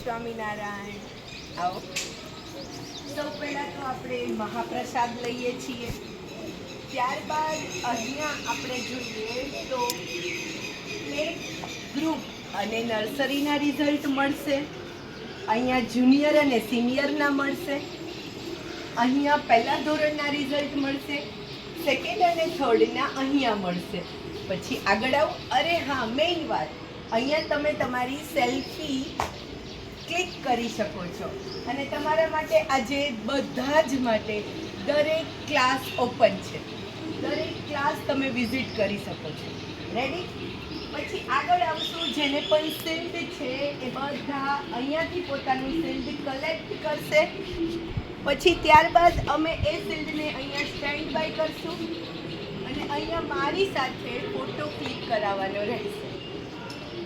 સ્વામિનારાયણ. આવો. સૌ પહેલાં તો આપણે મહાપ્રસાદ લઈએ છીએ. ત્યારબાદ અહીંયા આપણે જોઈએ તો પ્લે ગ્રુપ અને નર્સરીના રિઝલ્ટ મળશે. અહીંયા જુનિયર અને સિનિયરના મળશે. અહીંયા પહેલા ધોરણના રિઝલ્ટ મળશે. સેકન્ડ અને થર્ડના અહીંયા મળશે. પછી આગળ આવો. અરે હા, મેઇન વાત, અહીંયા તમે તમારી સેલ્ફી ક્લિક કરી શકો છો. અને તમારા માટે આજે બધા જ માટે દરેક ક્લાસ ઓપન છે. દરેક ક્લાસ તમે વિઝિટ કરી શકો છો. રેડી? પછી આગળ આવશું. જેને પણ શિલ્ડ છે એ બધા અહીંયાથી પોતાનું શિલ્ડ કલેક્ટ કરશે. પછી ત્યારબાદ અમે એ શિલ્ડને અહીંયા સ્ટેન્ડ બાય કરશું અને અહીંયા મારી સાથે ફોટો ક્લિક કરાવવાનો રહેશે.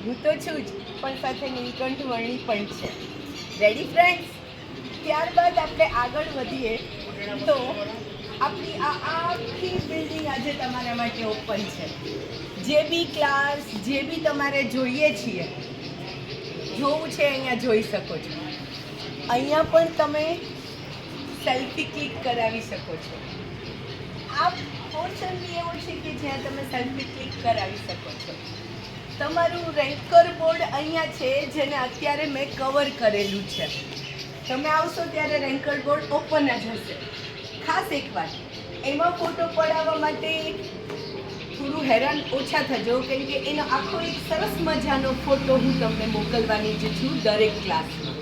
હું તો છું જ, પણ સાથે નીલકંઠ વર્ણી પણ છે. Ready friends? ત્યારબાદ આપણે આગળ વધીએ તો આપણી આ આખી બિલ્ડિંગ આજે તમારા માટે ઓપન છે. જે બી ક્લાસ, જે બી તમારે જોઈએ છીએ, જોવું છે અહીંયા જોઈ શકો છો. અહીંયા પણ તમે સેલ્ફી ક્લિક કરાવી શકો છો. આ પોર્શન બી એવો છે કે જ્યાં તમે સેલ્ફી ક્લિક કરાવી શકો છો. તમારું રેન્કર બોર્ડ અહીંયા છે, જેને અત્યારે મેં કવર કરેલું છે. તમે આવશો ત્યારે રેન્કર બોર્ડ ઓપન જ હશે. ખાસ એક વાત, એમાં ફોટો પડાવવા માટે થોડું હેરાન ઓછા થજો, કેમ કે એનો આખો એક સરસ મજાનો ફોટો હું તમને મોકલવાની જ છું દરેક ક્લાસમાં.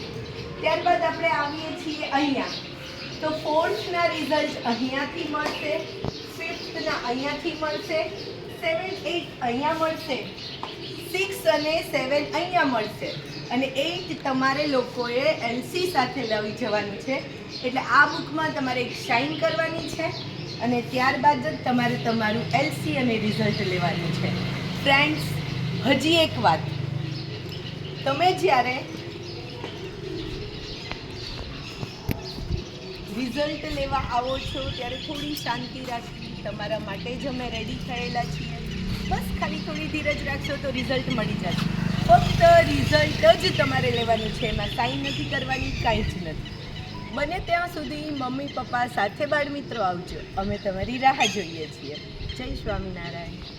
ત્યારબાદ આપણે આવીએ છીએ અહીંયા. તો ફોર્થના રિઝલ્ટ અહીંયાથી મળશે, ફિફ્થના અહીંયાથી મળશે, 7, 8 અહીંયા મળશે, 6 અને 7 અહીંયા મળશે અને 8 તમારે લોકોએ એલસી સાથે લઈ જવાનું છે. એટલે આ બુકમાં તમારે એક સાઇન કરવાની છે અને ત્યારબાદ જ તમારે તમારું એલસી અને રિઝલ્ટ લેવાનું છે. ફ્રેન્ડ્સ, હજી એક વાત, તમે જ્યારે રિઝલ્ટ લેવા આવો છો ત્યારે થોડી શાંતિ રાખવી. તમારા માટે જ અમે રેડી થયેલા છીએ. બસ ખાલી થોડી ધીરજ રાખશો તો રિઝલ્ટ મળી જશે. ફક્ત રિઝલ્ટ જ તમારે લેવાનું છે, એમાં સાઇન નથી કરવાની, કાંઈ જ નથી. બને ત્યાં સુધી મમ્મી પપ્પા સાથે બાળ મિત્રો આવજો. અમે તમારી રાહ જોઈએ છીએ. જય સ્વામિનારાયણ.